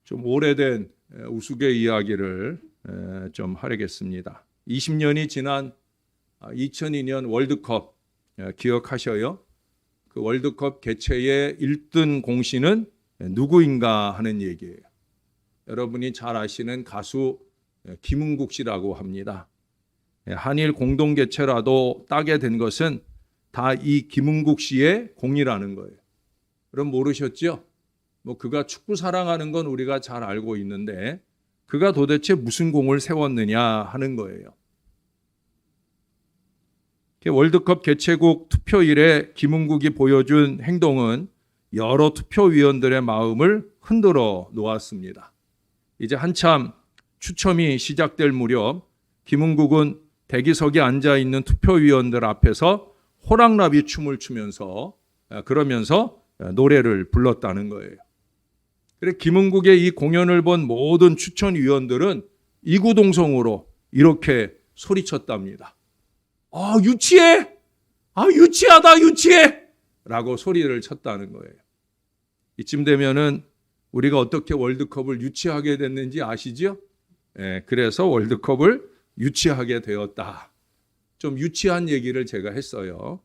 좀 오래된 우스갯 이야기를 좀 하려겠습니다. 20년이 지난 2002년 월드컵 기억하셔요? 그 월드컵 개최의 1등 공신은 누구인가 하는 얘기예요. 여러분이 잘 아시는 가수 김은국 씨라고 합니다. 한일 공동 개최라도 따게 된 것은 다 이 김은국 씨의 공이라는 거예요. 그럼 모르셨죠? 그가 축구 사랑하는 건 우리가 잘 알고 있는데 그가 도대체 무슨 공을 세웠느냐 하는 거예요. 월드컵 개최국 투표일에 김은국이 보여준 행동은 여러 투표위원들의 마음을 흔들어 놓았습니다. 이제 한참 추첨이 시작될 무렵 김은국은 대기석에 앉아있는 투표위원들 앞에서 호랑나비 춤을 추면서 그러면서 노래를 불렀다는 거예요. 그래 김은국의 이 공연을 본 모든 추천위원들은 이구동성으로 이렇게 소리쳤답니다. 유치해! 유치하다, 유치해! 라고 소리를 쳤다는 거예요. 이쯤 되면은 우리가 어떻게 월드컵을 유치하게 됐는지 아시죠? 그래서 월드컵을 유치하게 되었다. 좀 유치한 얘기를 제가 했어요.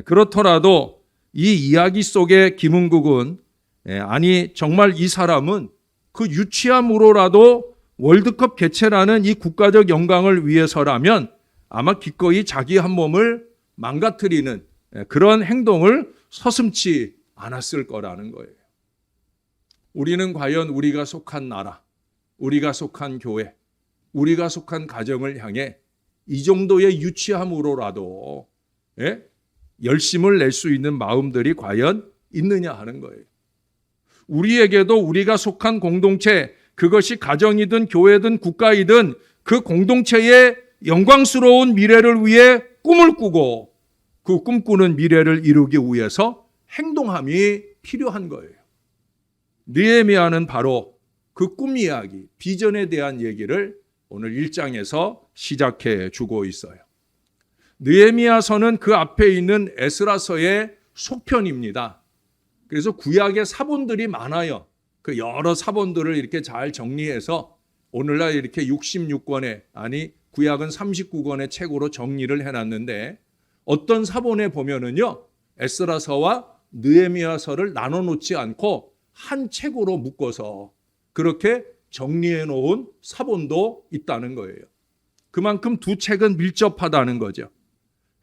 그렇더라도 이 이야기 속에 김은국은 아니 정말 이 사람은 그 유치함으로라도 월드컵 개최라는 이 국가적 영광을 위해서라면 아마 기꺼이 자기 한 몸을 망가뜨리는 그런 행동을 서슴지 않았을 거라는 거예요. 우리는 과연 우리가 속한 나라, 우리가 속한 교회, 우리가 속한 가정을 향해 이 정도의 유치함으로라도 열심을 낼 수 있는 마음들이 과연 있느냐 하는 거예요. 우리에게도 우리가 속한 공동체, 그것이 가정이든 교회든 국가이든 그 공동체의 영광스러운 미래를 위해 꿈을 꾸고 그 꿈꾸는 미래를 이루기 위해서 행동함이 필요한 거예요. 느헤미야는 바로 그 꿈 이야기, 비전에 대한 얘기를 오늘 1장에서 시작해 주고 있어요. 느헤미야서는 그 앞에 있는 에스라서의 속편입니다. 그래서 구약의 사본들이 많아요. 그 여러 사본들을 이렇게 잘 정리해서 오늘날 이렇게 66권의 구약은 39권의 책으로 정리를 해놨는데 어떤 사본에 보면은요 에스라서와 느헤미야서를 나눠놓지 않고 한 책으로 묶어서 그렇게 정리해 놓은 사본도 있다는 거예요. 그만큼 두 책은 밀접하다는 거죠.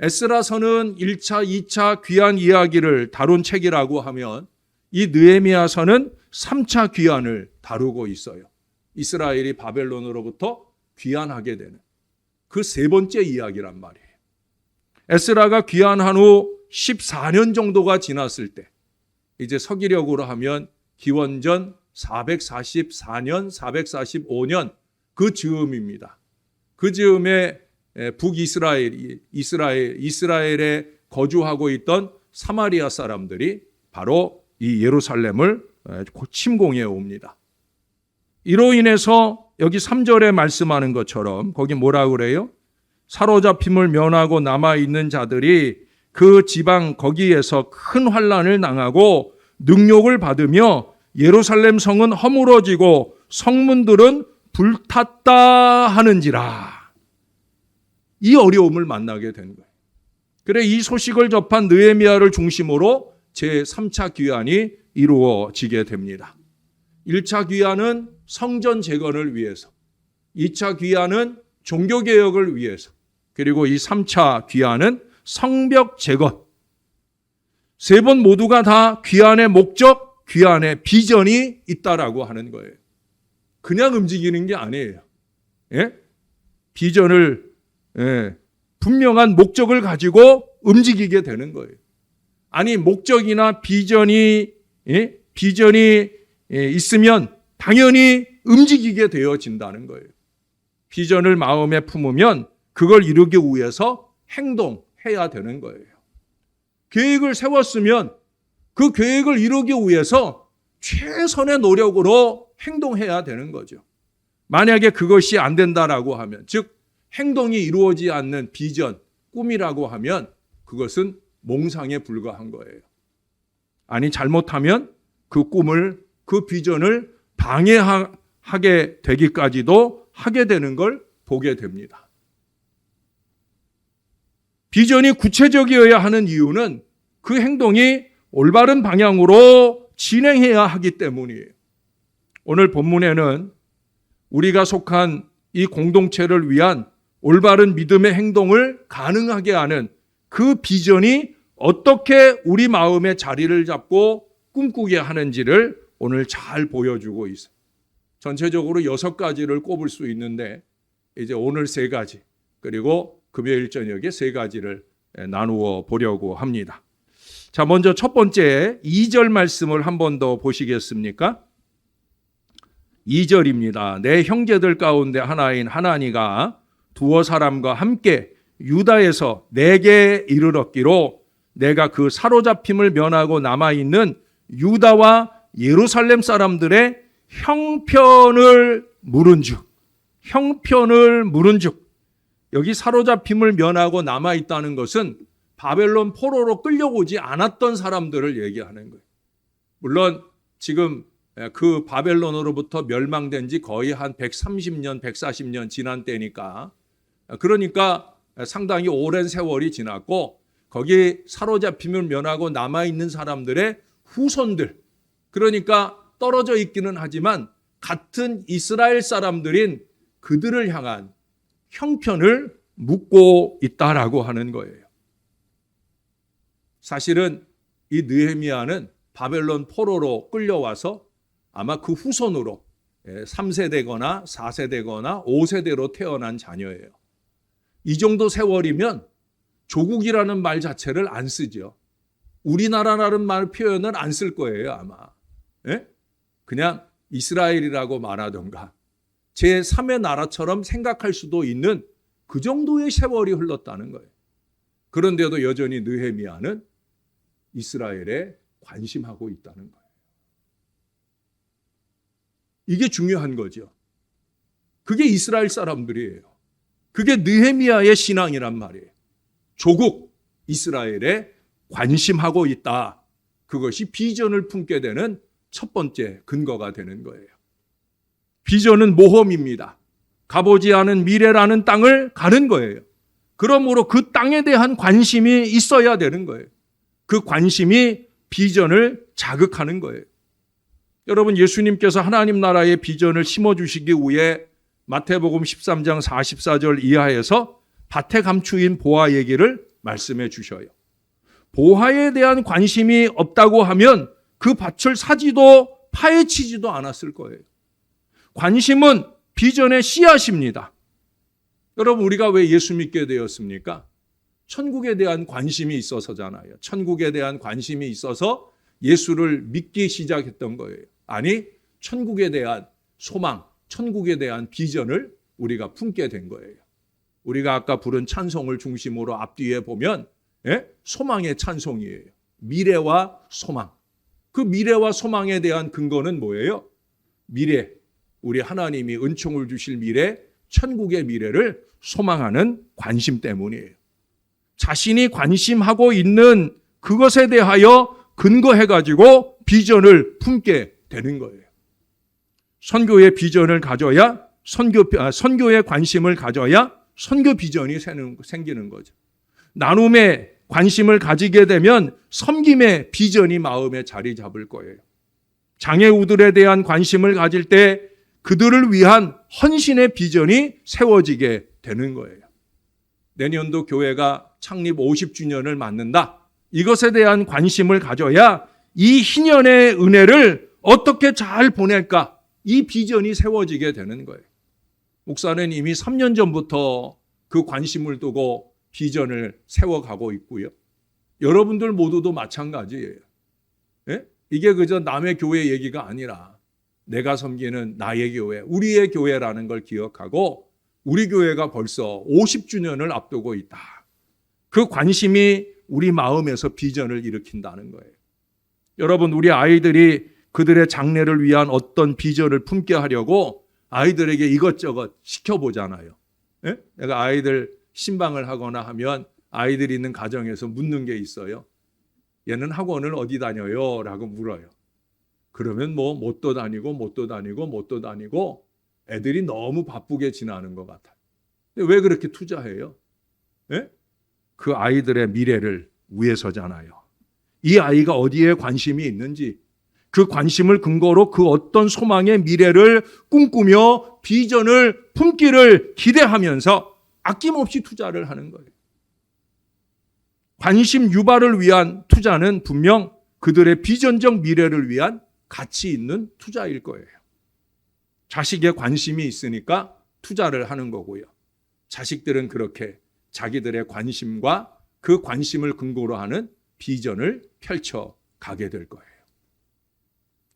에스라서는 1차, 2차 귀환 이야기를 다룬 책이라고 하면 이 느헤미야서는 3차 귀환을 다루고 있어요. 이스라엘이 바벨론으로부터 귀환하게 되는 그 세 번째 이야기란 말이에요. 에스라가 귀환한 후 14년 정도가 지났을 때 이제 서기력으로 하면 기원전 444년, 445년 그 즈음입니다. 그 즈음에 이스라엘에 거주하고 있던 사마리아 사람들이 바로 이 예루살렘을 침공해 옵니다. 이로 인해서 여기 3절에 말씀하는 것처럼 거기 뭐라 그래요? 사로잡힘을 면하고 남아있는 자들이 그 지방 거기에서 큰 환난을 당하고 능욕을 받으며 예루살렘 성은 허물어지고 성문들은 불탔다 하는지라. 이 어려움을 만나게 된 거예요. 그래 이 소식을 접한 느헤미야를 중심으로 제3차 귀환이 이루어지게 됩니다. 1차 귀환은 성전 재건을 위해서, 2차 귀환은 종교개혁을 위해서, 그리고 이 3차 귀환은 성벽 재건. 세 번 모두가 다 귀환의 목적, 귀환의 비전이 있다라고 하는 거예요. 그냥 움직이는 게 아니에요. 비전을 분명한 목적을 가지고 움직이게 되는 거예요. 목적이나 비전이 있으면 당연히 움직이게 되어진다는 거예요. 비전을 마음에 품으면 그걸 이루기 위해서 행동해야 되는 거예요. 계획을 세웠으면 그 계획을 이루기 위해서 최선의 노력으로 행동해야 되는 거죠. 만약에 그것이 안 된다라고 하면, 즉 행동이 이루어지지 않는 비전, 꿈이라고 하면 그것은 몽상에 불과한 거예요. 잘못하면 그 꿈을, 그 비전을 방해하게 되기까지도 하게 되는 걸 보게 됩니다. 비전이 구체적이어야 하는 이유는 그 행동이 올바른 방향으로 진행해야 하기 때문이에요. 오늘 본문에는 우리가 속한 이 공동체를 위한 올바른 믿음의 행동을 가능하게 하는 그 비전이 어떻게 우리 마음에 자리를 잡고 꿈꾸게 하는지를 오늘 잘 보여주고 있어요. 전체적으로 6가지를 꼽을 수 있는데 이제 오늘 3가지 그리고 금요일 저녁에 3가지를 나누어 보려고 합니다. 자, 먼저 첫 번째 2절 말씀을 한 번 더 보시겠습니까? 2절입니다. 내 형제들 가운데 하나인 하나니가 두어 사람과 함께 유다에서 내게 이르렀기로 내가 그 사로잡힘을 면하고 남아있는 유다와 예루살렘 사람들의 형편을 물은즉 여기 사로잡힘을 면하고 남아있다는 것은 바벨론 포로로 끌려오지 않았던 사람들을 얘기하는 거예요. 물론 지금 그 바벨론으로부터 멸망된 지 거의 한 130년, 140년 지난 때니까 그러니까 상당히 오랜 세월이 지났고 거기 사로잡힘을 면하고 남아있는 사람들의 후손들 그러니까 떨어져 있기는 하지만 같은 이스라엘 사람들인 그들을 향한 형편을 묻고 있다라고 하는 거예요. 사실은 이 느헤미야는 바벨론 포로로 끌려와서 아마 그 후손으로 3세대거나 4세대거나 5세대로 태어난 자녀예요. 이 정도 세월이면 조국이라는 말 자체를 안 쓰죠. 우리나라라는 말 표현을 안 쓸 거예요 아마. 그냥 이스라엘이라고 말하던가 제3의 나라처럼 생각할 수도 있는 그 정도의 세월이 흘렀다는 거예요. 그런데도 여전히 느헤미야는 이스라엘에 관심하고 있다는 거예요. 이게 중요한 거죠. 그게 이스라엘 사람들이에요. 그게 느헤미야의 신앙이란 말이에요. 조국 이스라엘에 관심하고 있다. 그것이 비전을 품게 되는 첫 번째 근거가 되는 거예요. 비전은 모험입니다. 가보지 않은 미래라는 땅을 가는 거예요. 그러므로 그 땅에 대한 관심이 있어야 되는 거예요. 그 관심이 비전을 자극하는 거예요. 여러분, 예수님께서 하나님 나라의 비전을 심어주시기 위해 마태복음 13장 44절 이하에서 밭에 감추인 보화 얘기를 말씀해 주셔요. 보화에 대한 관심이 없다고 하면 그 밭을 사지도 파헤치지도 않았을 거예요. 관심은 비전의 씨앗입니다. 여러분, 우리가 왜 예수 믿게 되었습니까? 천국에 대한 관심이 있어서잖아요. 천국에 대한 관심이 있어서 예수를 믿기 시작했던 거예요. 아니, 천국에 대한 소망, 천국에 대한 비전을 우리가 품게 된 거예요. 우리가 아까 부른 찬송을 중심으로 앞뒤에 보면 소망의 찬송이에요. 미래와 소망. 그 미래와 소망에 대한 근거는 뭐예요? 미래, 우리 하나님이 은총을 주실 미래, 천국의 미래를 소망하는 관심 때문이에요. 자신이 관심하고 있는 그것에 대하여 근거해가지고 비전을 품게 되는 거예요. 선교의 비전을 가져야 선교의 관심을 가져야 선교 비전이 생기는 거죠. 나눔에 관심을 가지게 되면 섬김의 비전이 마음에 자리 잡을 거예요. 장애우들에 대한 관심을 가질 때 그들을 위한 헌신의 비전이 세워지게 되는 거예요. 내년도 교회가 창립 50주년을 맞는다. 이것에 대한 관심을 가져야 이 희년의 은혜를 어떻게 잘 보낼까? 이 비전이 세워지게 되는 거예요. 목사는 이미 3년 전부터 그 관심을 두고 비전을 세워가고 있고요. 여러분들 모두도 마찬가지예요. 이게 그저 남의 교회 얘기가 아니라 내가 섬기는 나의 교회, 우리의 교회라는 걸 기억하고 우리 교회가 벌써 50주년을 앞두고 있다. 그 관심이 우리 마음에서 비전을 일으킨다는 거예요. 여러분, 우리 아이들이 그들의 장래를 위한 어떤 비전을 품게 하려고 아이들에게 이것저것 시켜보잖아요. 내가 아이들 신방을 하거나 하면 아이들이 있는 가정에서 묻는 게 있어요. 얘는 학원을 어디 다녀요? 라고 물어요. 그러면 뭐 못도 다니고 애들이 너무 바쁘게 지나는 것 같아요. 근데 왜 그렇게 투자해요? 예? 그 아이들의 미래를 위해서잖아요. 이 아이가 어디에 관심이 있는지 그 관심을 근거로 그 어떤 소망의 미래를 꿈꾸며 비전을 품기를 기대하면서 아낌없이 투자를 하는 거예요. 관심 유발을 위한 투자는 분명 그들의 비전적 미래를 위한 가치 있는 투자일 거예요. 자식에 관심이 있으니까 투자를 하는 거고요. 자식들은 그렇게 자기들의 관심과 그 관심을 근거로 하는 비전을 펼쳐 가게 될 거예요.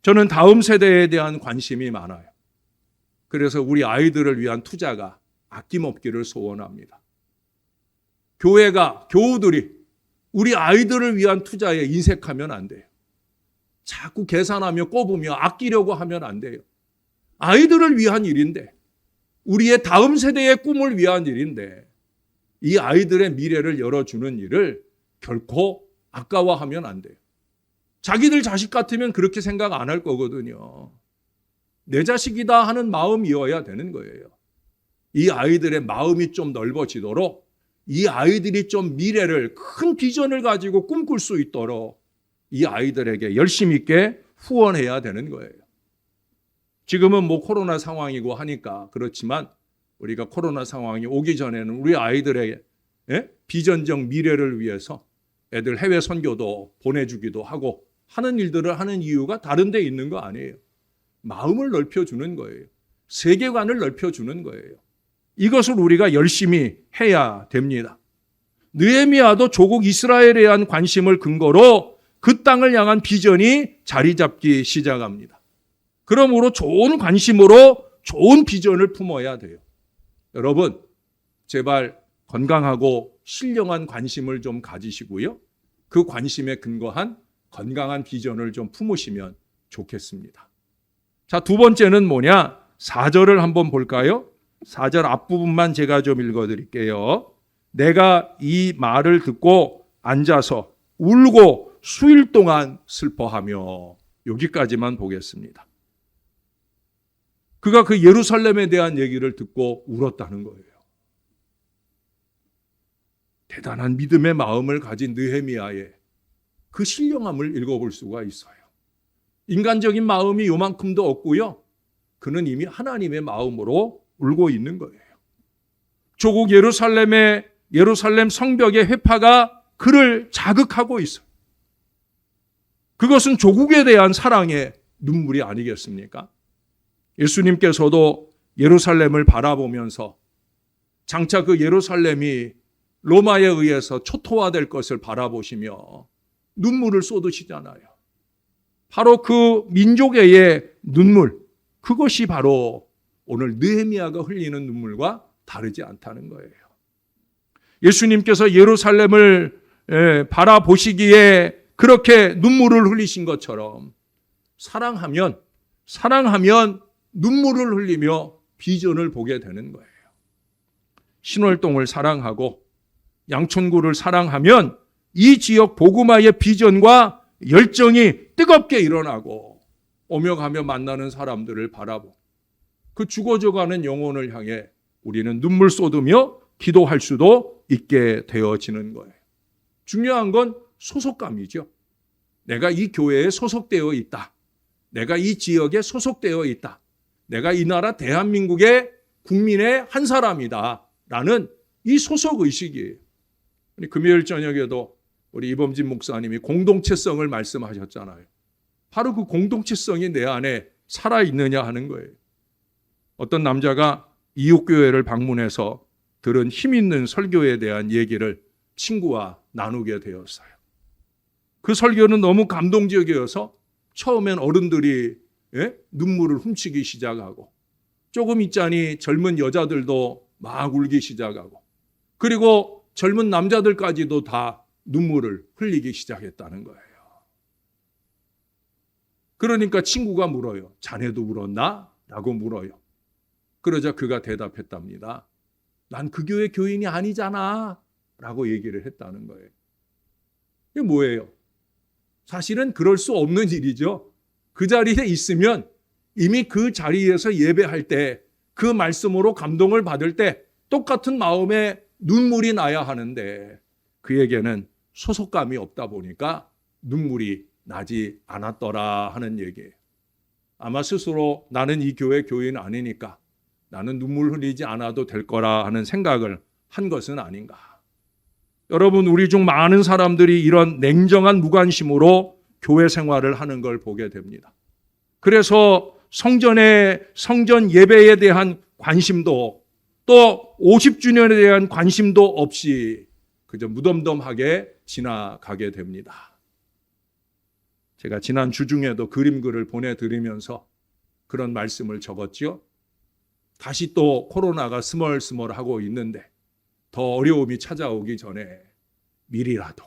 저는 다음 세대에 대한 관심이 많아요. 그래서 우리 아이들을 위한 투자가 아낌없기를 소원합니다. 교우들이 우리 아이들을 위한 투자에 인색하면 안 돼요. 자꾸 계산하며 꼽으며 아끼려고 하면 안 돼요. 아이들을 위한 일인데, 우리의 다음 세대의 꿈을 위한 일인데, 이 아이들의 미래를 열어주는 일을 결코 아까워하면 안 돼요. 자기들 자식 같으면 그렇게 생각 안 할 거거든요. 내 자식이다 하는 마음이어야 되는 거예요. 이 아이들의 마음이 좀 넓어지도록, 이 아이들이 좀 미래를, 큰 비전을 가지고 꿈꿀 수 있도록 이 아이들에게 열심 있게 후원해야 되는 거예요. 지금은 뭐 코로나 상황이고 하니까 그렇지만 우리가 코로나 상황이 오기 전에는 우리 아이들의 비전적 미래를 위해서 애들 해외 선교도 보내주기도 하고 하는 일들을 하는 이유가 다른 데 있는 거 아니에요. 마음을 넓혀주는 거예요. 세계관을 넓혀주는 거예요. 이것을 우리가 열심히 해야 됩니다. 느헤미야도 조국 이스라엘에 대한 관심을 근거로 그 땅을 향한 비전이 자리 잡기 시작합니다. 그러므로 좋은 관심으로 좋은 비전을 품어야 돼요. 여러분, 제발 건강하고 신령한 관심을 좀 가지시고요. 그 관심에 근거한 건강한 비전을 좀 품으시면 좋겠습니다. 자, 두 번째는 뭐냐? 4절을 한번 볼까요? 4절 앞부분만 제가 좀 읽어드릴게요. 내가 이 말을 듣고 앉아서 울고 수일 동안 슬퍼하며, 여기까지만 보겠습니다. 그가 그 예루살렘에 대한 얘기를 듣고 울었다는 거예요. 대단한 믿음의 마음을 가진 느헤미야의 그 신령함을 읽어볼 수가 있어요. 인간적인 마음이 요만큼도 없고요. 그는 이미 하나님의 마음으로 울고 있는 거예요. 조국 예루살렘 성벽의 회파가 그를 자극하고 있어요. 그것은 조국에 대한 사랑의 눈물이 아니겠습니까? 예수님께서도 예루살렘을 바라보면서 장차 그 예루살렘이 로마에 의해서 초토화될 것을 바라보시며 눈물을 쏟으시잖아요. 바로 그 민족의 눈물, 그것이 바로 오늘 느헤미야가 흘리는 눈물과 다르지 않다는 거예요. 예수님께서 예루살렘을 바라보시기에 그렇게 눈물을 흘리신 것처럼 사랑하면 눈물을 흘리며 비전을 보게 되는 거예요. 신월동을 사랑하고 양천구를 사랑하면 이 지역 복음화의 비전과 열정이 뜨겁게 일어나고 오며 가며 만나는 사람들을 바라보고 그 죽어져가는 영혼을 향해 우리는 눈물 쏟으며 기도할 수도 있게 되어지는 거예요. 중요한 건 소속감이죠. 내가 이 교회에 소속되어 있다. 내가 이 지역에 소속되어 있다. 내가 이 나라 대한민국의 국민의 한 사람이다. 라는 이 소속의식이에요. 금요일 저녁에도 우리 이범진 목사님이 공동체성을 말씀하셨잖아요. 바로 그 공동체성이 내 안에 살아있느냐 하는 거예요. 어떤 남자가 이웃교회를 방문해서 들은 힘있는 설교에 대한 얘기를 친구와 나누게 되었어요. 그 설교는 너무 감동적이어서 처음엔 어른들이 눈물을 훔치기 시작하고 조금 있자니 젊은 여자들도 막 울기 시작하고 그리고 젊은 남자들까지도 다 눈물을 흘리기 시작했다는 거예요. 그러니까 친구가 물어요. 자네도 울었나? 라고 물어요. 그러자 그가 대답했답니다. 난 그 교회 교인이 아니잖아. 라고 얘기를 했다는 거예요. 이게 뭐예요? 사실은 그럴 수 없는 일이죠. 그 자리에 있으면 이미 그 자리에서 예배할 때 그 말씀으로 감동을 받을 때 똑같은 마음에 눈물이 나야 하는데 그에게는 소속감이 없다 보니까 눈물이 나지 않았더라 하는 얘기예요. 아마 스스로 나는 이 교회 교인 아니니까 나는 눈물 흘리지 않아도 될 거라 하는 생각을 한 것은 아닌가. 여러분, 우리 중 많은 사람들이 이런 냉정한 무관심으로 교회 생활을 하는 걸 보게 됩니다. 그래서 성전 예배에 대한 관심도 또 50주년에 대한 관심도 없이 그저 무덤덤하게 지나가게 됩니다. 제가 지난 주중에도 그림글을 보내드리면서 그런 말씀을 적었죠. 다시 또 코로나가 스멀스멀하고 있는데 더 어려움이 찾아오기 전에 미리라도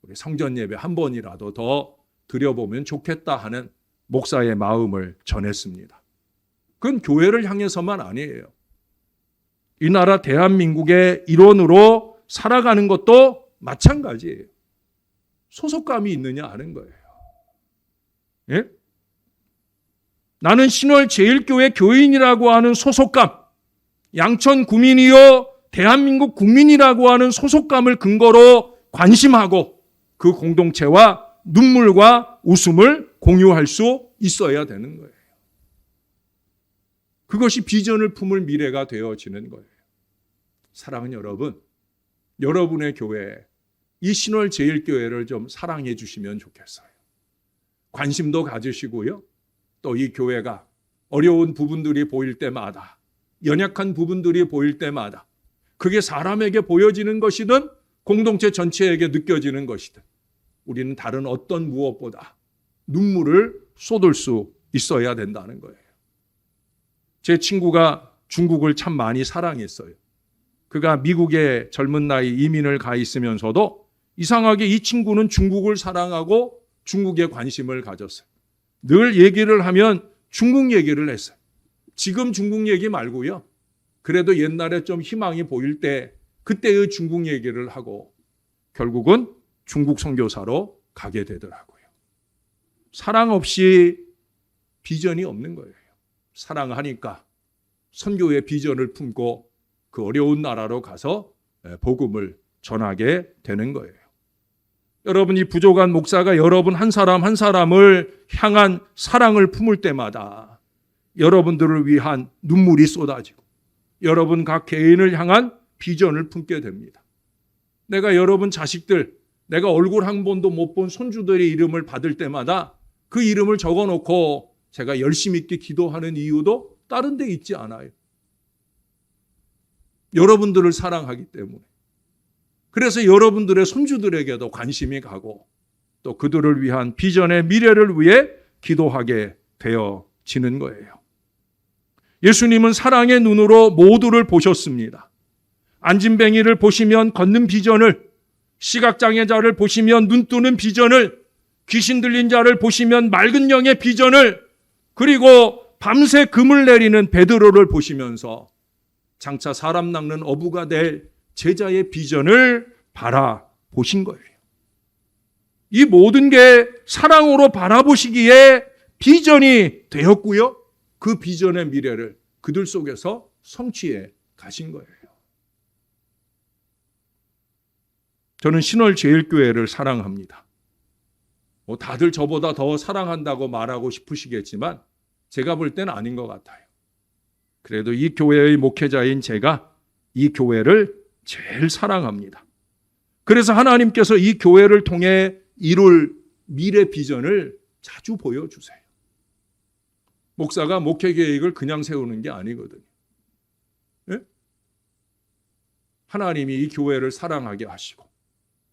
우리 성전 예배 한 번이라도 더 드려보면 좋겠다 하는 목사의 마음을 전했습니다. 그건 교회를 향해서만 아니에요. 이 나라 대한민국의 일원으로 살아가는 것도 마찬가지예요. 소속감이 있느냐 하는 거예요. 예? 나는 신월제일교회 교인이라고 하는 소속감, 양천 구민이요 대한민국 국민이라고 하는 소속감을 근거로 관심하고 그 공동체와 눈물과 웃음을 공유할 수 있어야 되는 거예요. 그것이 비전을 품을 미래가 되어지는 거예요. 사랑하는 여러분, 여러분의 교회, 이 신월제일교회를 좀 사랑해 주시면 좋겠어요. 관심도 가지시고요. 또 이 교회가 어려운 부분들이 보일 때마다, 연약한 부분들이 보일 때마다 그게 사람에게 보여지는 것이든 공동체 전체에게 느껴지는 것이든 우리는 다른 어떤 무엇보다 눈물을 쏟을 수 있어야 된다는 거예요. 제 친구가 중국을 참 많이 사랑했어요. 그가 미국에 젊은 나이 이민을 가 있으면서도 이상하게 이 친구는 중국을 사랑하고 중국에 관심을 가졌어요. 늘 얘기를 하면 중국 얘기를 했어요. 지금 중국 얘기 말고요. 그래도 옛날에 좀 희망이 보일 때 그때의 중국 얘기를 하고 결국은 중국 선교사로 가게 되더라고요. 사랑 없이 비전이 없는 거예요. 사랑하니까 선교의 비전을 품고 그 어려운 나라로 가서 복음을 전하게 되는 거예요. 여러분, 이 부족한 목사가 여러분 한 사람 한 사람을 향한 사랑을 품을 때마다 여러분들을 위한 눈물이 쏟아지고 여러분 각 개인을 향한 비전을 품게 됩니다. 내가 여러분 자식들, 내가 얼굴 한 번도 못 본 손주들의 이름을 받을 때마다 그 이름을 적어놓고 제가 열심히 있게 기도하는 이유도 다른 데 있지 않아요. 여러분들을 사랑하기 때문에. 그래서 여러분들의 손주들에게도 관심이 가고 또 그들을 위한 비전의 미래를 위해 기도하게 되어지는 거예요. 예수님은 사랑의 눈으로 모두를 보셨습니다. 안진뱅이를 보시면 걷는 비전을, 시각장애자를 보시면 눈 뜨는 비전을, 귀신 들린 자를 보시면 맑은 영의 비전을, 그리고 밤새 금을 내리는 베드로를 보시면서 장차 사람 낚는 어부가 될 제자의 비전을 바라보신 거예요. 이 모든 게 사랑으로 바라보시기에 비전이 되었고요. 그 비전의 미래를 그들 속에서 성취해 가신 거예요. 저는 신월제일교회를 사랑합니다. 다들 저보다 더 사랑한다고 말하고 싶으시겠지만 제가 볼 때는 아닌 것 같아요. 그래도 이 교회의 목회자인 제가 이 교회를 제일 사랑합니다. 그래서 하나님께서 이 교회를 통해 이룰 미래 비전을 자주 보여주세요. 목사가 목회 계획을 그냥 세우는 게 아니거든요. 예? 하나님이 이 교회를 사랑하게 하시고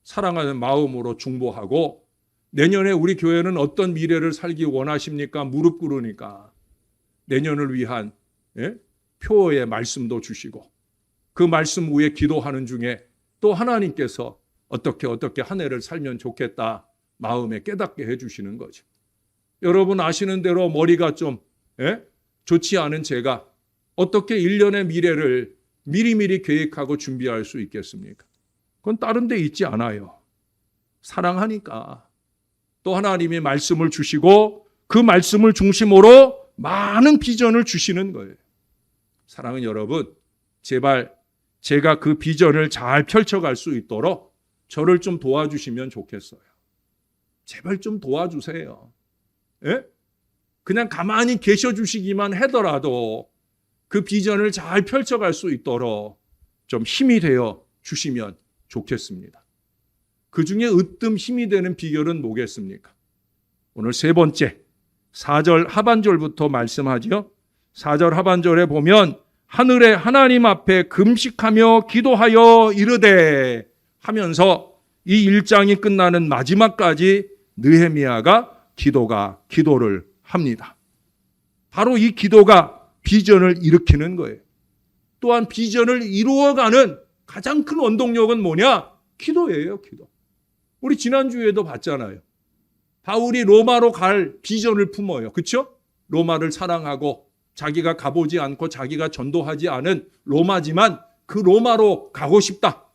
사랑하는 마음으로 중보하고 내년에 우리 교회는 어떤 미래를 살기 원하십니까? 무릎 꿇으니까 내년을 위한 표어의 말씀도 주시고 그 말씀 위에 기도하는 중에 또 하나님께서 어떻게 한 해를 살면 좋겠다 마음에 깨닫게 해주시는 거죠. 여러분 아시는 대로 머리가 좀 좋지 않은 제가 어떻게 1년의 미래를 미리미리 계획하고 준비할 수 있겠습니까? 그건 다른 데 있지 않아요. 사랑하니까. 또 하나님이 말씀을 주시고 그 말씀을 중심으로 많은 비전을 주시는 거예요. 사랑하는 여러분, 제발 제가 그 비전을 잘 펼쳐갈 수 있도록 저를 좀 도와주시면 좋겠어요. 제발 좀 도와주세요. 예? 그냥 가만히 계셔 주시기만 하더라도 그 비전을 잘 펼쳐갈 수 있도록 좀 힘이 되어 주시면 좋겠습니다. 그 중에 으뜸 힘이 되는 비결은 뭐겠습니까? 오늘 세 번째, 4절 하반절부터 말씀하지요. 4절 하반절에 보면 하늘의 하나님 앞에 금식하며 기도하여 이르되 하면서 이 1장이 끝나는 마지막까지 느헤미야가 기도를 합니다. 바로 이 기도가 비전을 일으키는 거예요. 또한 비전을 이루어가는 가장 큰 원동력은 뭐냐? 기도예요, 기도. 우리 지난주에도 봤잖아요. 바울이 로마로 갈 비전을 품어요. 그렇죠? 로마를 사랑하고 자기가 가보지 않고 자기가 전도하지 않은 로마지만 그 로마로 가고 싶다.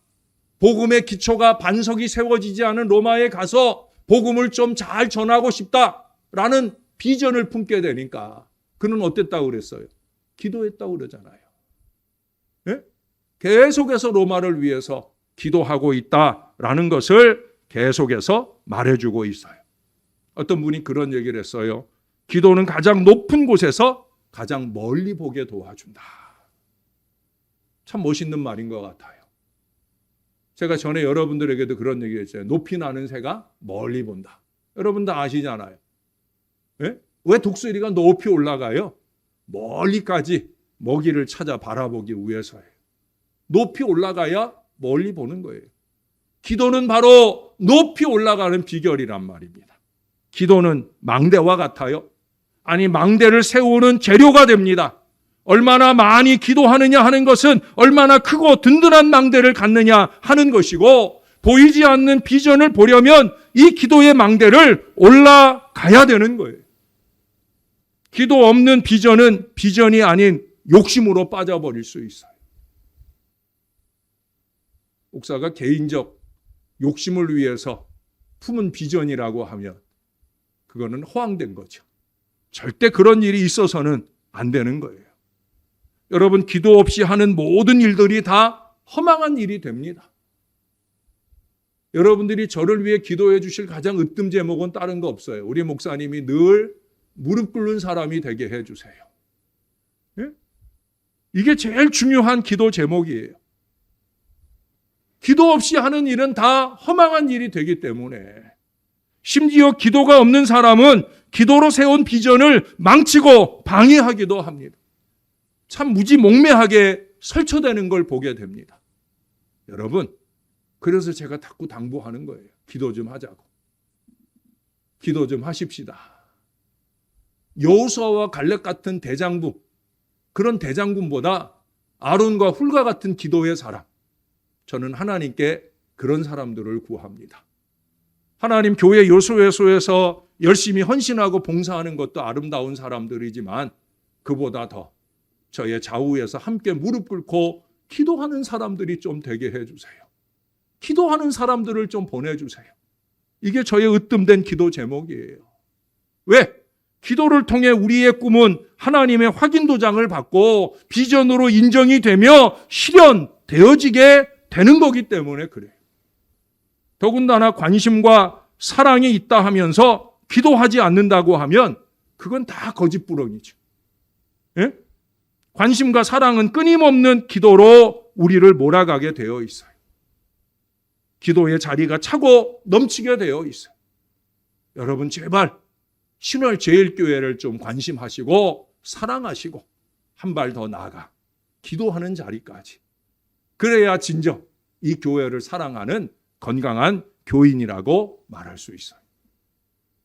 복음의 기초가 반석이 세워지지 않은 로마에 가서 복음을 좀 잘 전하고 싶다라는 비전을 품게 되니까 그는 어땠다고 그랬어요? 기도했다고 그러잖아요. 예? 계속해서 로마를 위해서 기도하고 있다라는 것을 계속해서 말해주고 있어요. 어떤 분이 그런 얘기를 했어요. 기도는 가장 높은 곳에서 가장 멀리 보게 도와준다. 참 멋있는 말인 것 같아요. 제가 전에 여러분들에게도 그런 얘기 했어요. 높이 나는 새가 멀리 본다. 여러분 다 아시잖아요. 예? 왜 독수리가 높이 올라가요? 멀리까지 먹이를 찾아 바라보기 위해서예요. 높이 올라가야 멀리 보는 거예요. 기도는 바로 높이 올라가는 비결이란 말입니다. 기도는 망대와 같아요. 아니, 망대를 세우는 재료가 됩니다. 얼마나 많이 기도하느냐 하는 것은 얼마나 크고 든든한 망대를 갖느냐 하는 것이고, 보이지 않는 비전을 보려면 이 기도의 망대를 올라가야 되는 거예요. 기도 없는 비전은 비전이 아닌 욕심으로 빠져버릴 수 있어요. 목사가 개인적 욕심을 위해서 품은 비전이라고 하면 그거는 허황된 거죠. 절대 그런 일이 있어서는 안 되는 거예요. 여러분, 기도 없이 하는 모든 일들이 다 허망한 일이 됩니다. 여러분들이 저를 위해 기도해 주실 가장 으뜸 제목은 다른 거 없어요. 우리 목사님이 늘 무릎 꿇는 사람이 되게 해 주세요. 예? 이게 제일 중요한 기도 제목이에요. 기도 없이 하는 일은 다 허망한 일이 되기 때문에, 심지어 기도가 없는 사람은 기도로 세운 비전을 망치고 방해하기도 합니다. 참 무지몽매하게 설쳐되는 걸 보게 됩니다. 여러분, 그래서 제가 자꾸 당부하는 거예요. 기도 좀 하자고. 기도 좀 하십시다. 여호수아와 갈렙 같은 대장군, 그런 대장군보다 아론과 훌과 같은 기도의 사람, 저는 하나님께 그런 사람들을 구합니다. 하나님 교회 요소에서 열심히 헌신하고 봉사하는 것도 아름다운 사람들이지만 그보다 더 저의 좌우에서 함께 무릎 꿇고 기도하는 사람들이 좀 되게 해주세요. 기도하는 사람들을 좀 보내주세요. 이게 저의 으뜸된 기도 제목이에요. 왜? 기도를 통해 우리의 꿈은 하나님의 확인 도장을 받고 비전으로 인정이 되며 실현되어지게 되는 거기 때문에 그래요. 더군다나 관심과 사랑이 있다 하면서 기도하지 않는다고 하면 그건 다 거짓부렁이죠. 예? 관심과 사랑은 끊임없는 기도로 우리를 몰아가게 되어 있어요. 기도의 자리가 차고 넘치게 되어 있어요. 여러분, 제발 신월제일교회를 좀 관심하시고 사랑하시고 한 발 더 나아가 기도하는 자리까지, 그래야 진정 이 교회를 사랑하는 건강한 교인이라고 말할 수 있어요.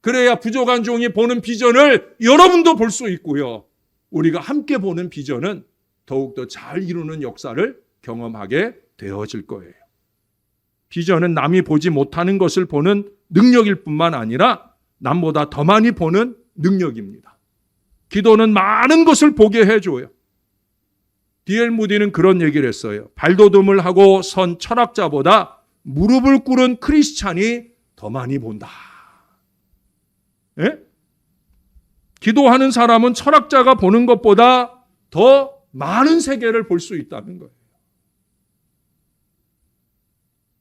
그래야 부족한 종이 보는 비전을 여러분도 볼 수 있고요. 우리가 함께 보는 비전은 더욱더 잘 이루는 역사를 경험하게 되어질 거예요. 비전은 남이 보지 못하는 것을 보는 능력일 뿐만 아니라 남보다 더 많이 보는 능력입니다. 기도는 많은 것을 보게 해줘요. D.L. 무디는 그런 얘기를 했어요. 발돋움을 하고 선 철학자보다 무릎을 꿇은 크리스찬이 더 많이 본다. 예? 기도하는 사람은 철학자가 보는 것보다 더 많은 세계를 볼 수 있다는 거예요.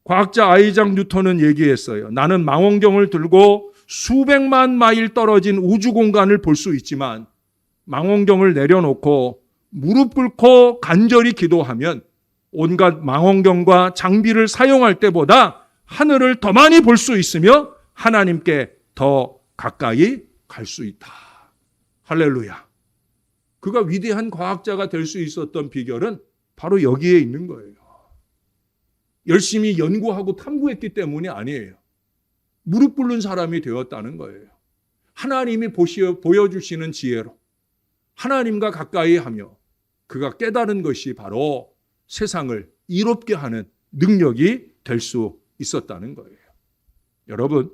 과학자 아이작 뉴턴은 얘기했어요. 나는 망원경을 들고 수백만 마일 떨어진 우주 공간을 볼 수 있지만 망원경을 내려놓고 무릎 꿇고 간절히 기도하면 온갖 망원경과 장비를 사용할 때보다 하늘을 더 많이 볼 수 있으며 하나님께 더 가까이 갈 수 있다. 할렐루야. 그가 위대한 과학자가 될 수 있었던 비결은 바로 여기에 있는 거예요. 열심히 연구하고 탐구했기 때문이 아니에요. 무릎 꿇는 사람이 되었다는 거예요. 하나님이 보여주시는 지혜로 하나님과 가까이 하며 그가 깨달은 것이 바로 세상을 이롭게 하는 능력이 될 수 있었다는 거예요. 여러분,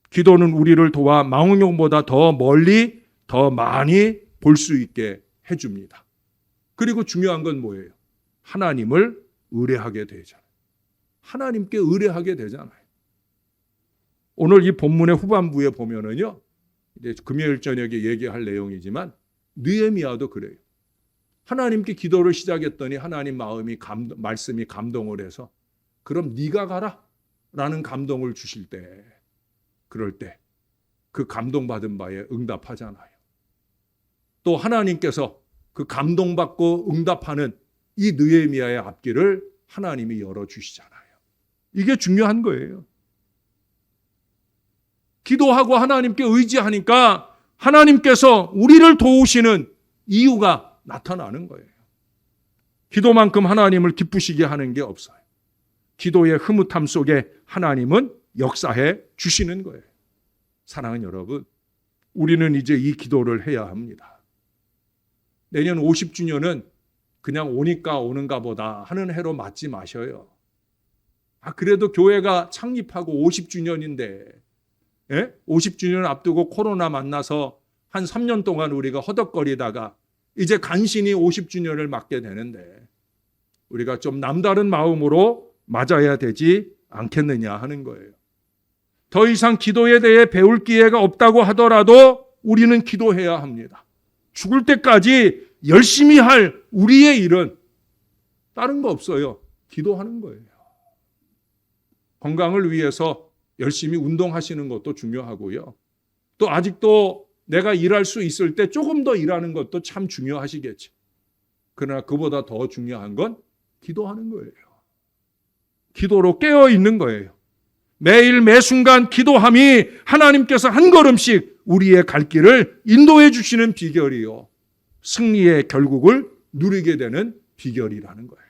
기도는 우리를 도와 망원경보다 더 멀리 더 많이 볼 수 있게 해줍니다. 그리고 중요한 건 뭐예요? 하나님을 의뢰하게 되잖아요. 하나님께 의뢰하게 되잖아요. 오늘 이 본문의 후반부에 보면은요, 이제 금요일 저녁에 얘기할 내용이지만 느헤미야도 그래요. 하나님께 기도를 시작했더니 하나님 말씀이 감동을 해서 그럼 네가 가라 라는 감동을 주실 때, 그럴 때 그 감동받은 바에 응답하잖아요. 또 하나님께서 그 감동받고 응답하는 이 느헤미야의 앞길을 하나님이 열어주시잖아요. 이게 중요한 거예요. 기도하고 하나님께 의지하니까 하나님께서 우리를 도우시는 이유가 나타나는 거예요. 기도만큼 하나님을 기쁘시게 하는 게 없어요. 기도의 흐뭇함 속에 하나님은 역사해 주시는 거예요. 사랑하는 여러분, 우리는 이제 이 기도를 해야 합니다. 내년 50주년은 그냥 오니까 오는가 보다 하는 해로 맞지 마셔요. 그래도 교회가 창립하고 50주년인데 50주년 앞두고 코로나 만나서 한 3년 동안 우리가 허덕거리다가 이제 간신히 50주년을 맞게 되는데 우리가 좀 남다른 마음으로 맞아야 되지 않겠느냐 하는 거예요. 더 이상 기도에 대해 배울 기회가 없다고 하더라도 우리는 기도해야 합니다. 죽을 때까지 열심히 할 우리의 일은 다른 거 없어요. 기도하는 거예요. 건강을 위해서 열심히 운동하시는 것도 중요하고요. 또 아직도 내가 일할 수 있을 때 조금 더 일하는 것도 참 중요하시겠죠. 그러나 그보다 더 중요한 건 기도하는 거예요. 기도로 깨어 있는 거예요. 매일 매순간 기도함이 하나님께서 한 걸음씩 우리의 갈 길을 인도해 주시는 비결이요. 승리의 결국을 누리게 되는 비결이라는 거예요.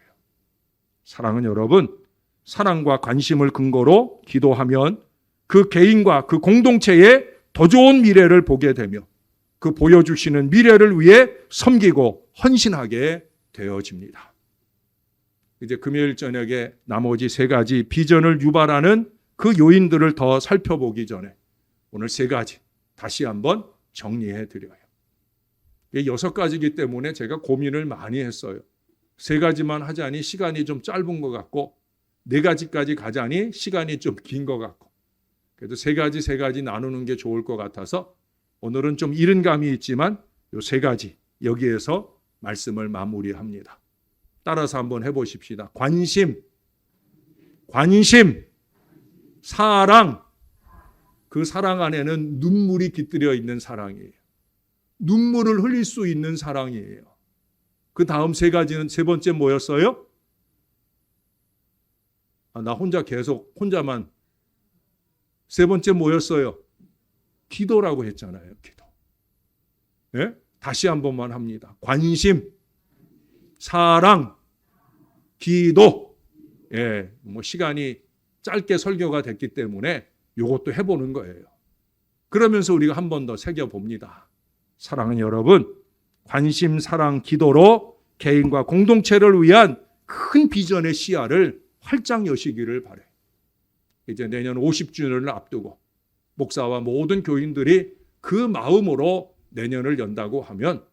사랑하는 여러분, 사랑과 관심을 근거로 기도하면 그 개인과 그 공동체에 더 좋은 미래를 보게 되며 그 보여주시는 미래를 위해 섬기고 헌신하게 되어집니다. 이제 금요일 저녁에 나머지 3가지 비전을 유발하는 그 요인들을 더 살펴보기 전에 오늘 3가지 다시 한번 정리해 드려요. 6가지이기 때문에 제가 고민을 많이 했어요. 3가지만 하자니 시간이 좀 짧은 것 같고 4가지까지 가자니 시간이 좀 긴 것 같고 그래도 3가지 나누는 게 좋을 것 같아서 오늘은 좀 이른 감이 있지만 이 3가지 여기에서 말씀을 마무리합니다. 따라서 한번 해보십시다. 관심, 사랑, 그 사랑 안에는 눈물이 깃들여 있는 사랑이에요. 눈물을 흘릴 수 있는 사랑이에요. 그 다음 3가지는 3번째 뭐였어요? 나 혼자만 3번째 뭐였어요? 기도라고 했잖아요. 기도. 예? 다시 한 번만 합니다. 관심, 사랑, 기도. 예, 시간이 짧게 설교가 됐기 때문에 이것도 해보는 거예요. 그러면서 우리가 한 번 더 새겨봅니다. 사랑하는 여러분, 관심, 사랑, 기도로 개인과 공동체를 위한 큰 비전의 시야를 활짝 여시기를 바라요. 이제 내년 50주년을 앞두고 목사와 모든 교인들이 그 마음으로 내년을 연다고 하면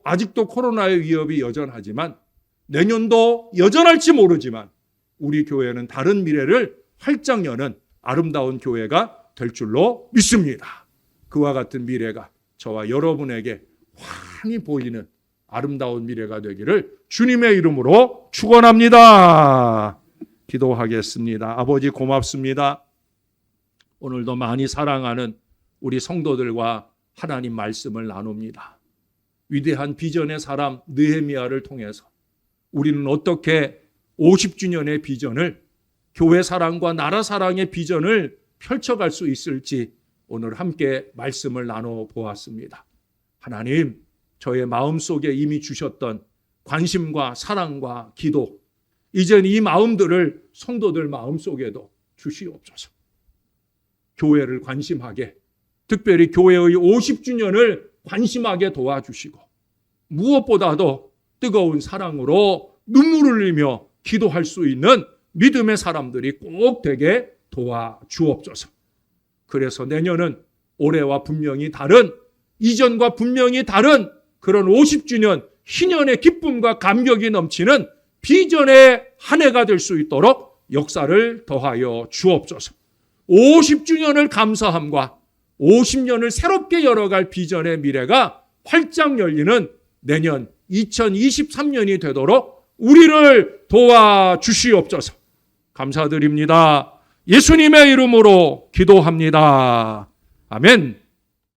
아직도 코로나의 위협이 여전하지만 내년도 여전할지 모르지만 우리 교회는 다른 미래를 활짝 여는 아름다운 교회가 될 줄로 믿습니다. 그와 같은 미래가 저와 여러분에게 환히 보이는 아름다운 미래가 되기를 주님의 이름으로 축원합니다. 기도하겠습니다. 아버지 고맙습니다. 오늘도 많이 사랑하는 우리 성도들과 하나님 말씀을 나눕니다. 위대한 비전의 사람 느헤미야를 통해서 우리는 어떻게 50주년의 비전을, 교회 사랑과 나라 사랑의 비전을 펼쳐갈 수 있을지 오늘 함께 말씀을 나눠보았습니다. 하나님, 저의 마음속에 이미 주셨던 관심과 사랑과 기도, 이젠 이 마음들을 성도들 마음속에도 주시옵소서. 교회를 관심하게, 특별히 교회의 50주년을 관심하게 도와주시고, 무엇보다도 뜨거운 사랑으로 눈물을 흘리며 기도할 수 있는 믿음의 사람들이 꼭 되게 도와주옵소서. 그래서 내년은 올해와 분명히 다른, 이전과 분명히 다른 그런 50주년 희년의 기쁨과 감격이 넘치는 비전의 한 해가 될 수 있도록 역사를 더하여 주옵소서. 50주년을 감사함과 50년을 새롭게 열어갈 비전의 미래가 활짝 열리는 내년 2023년이 되도록 우리를 도와주시옵소서. 감사드립니다. 예수님의 이름으로 기도합니다. 아멘.